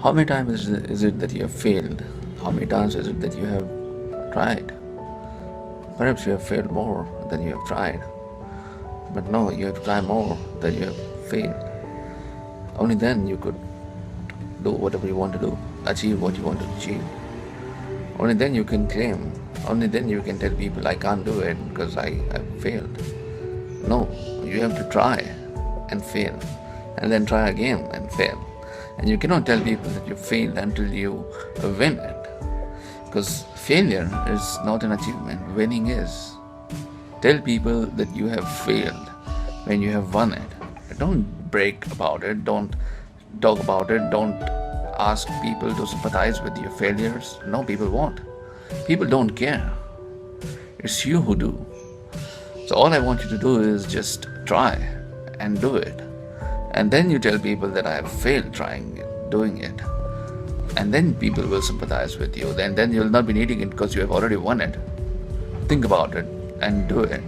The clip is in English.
How many times is it that you have failed? How many times is it that you have tried? Perhaps you have failed more than you have tried. But no, you have to try more than you have failed. Only then you could do whatever you want to do, achieve what you want to achieve. Only then you can claim, only then you can tell people, I can't do it because I failed. No, you have to try and fail, and then try again and fail. And you cannot tell people that you failed until you win it. Because failure is not an achievement, winning is. Tell people that you have failed when you have won it. Don't brag about it, don't talk about it, don't ask people to sympathize with your failures. No, people won't. People don't care. It's you who do. So all I want you to do is just try and do it. And then you tell people that I have failed trying it, doing it. And then people will sympathize with you. Then you'll not be needing it because you have already won it. Think about it and do it.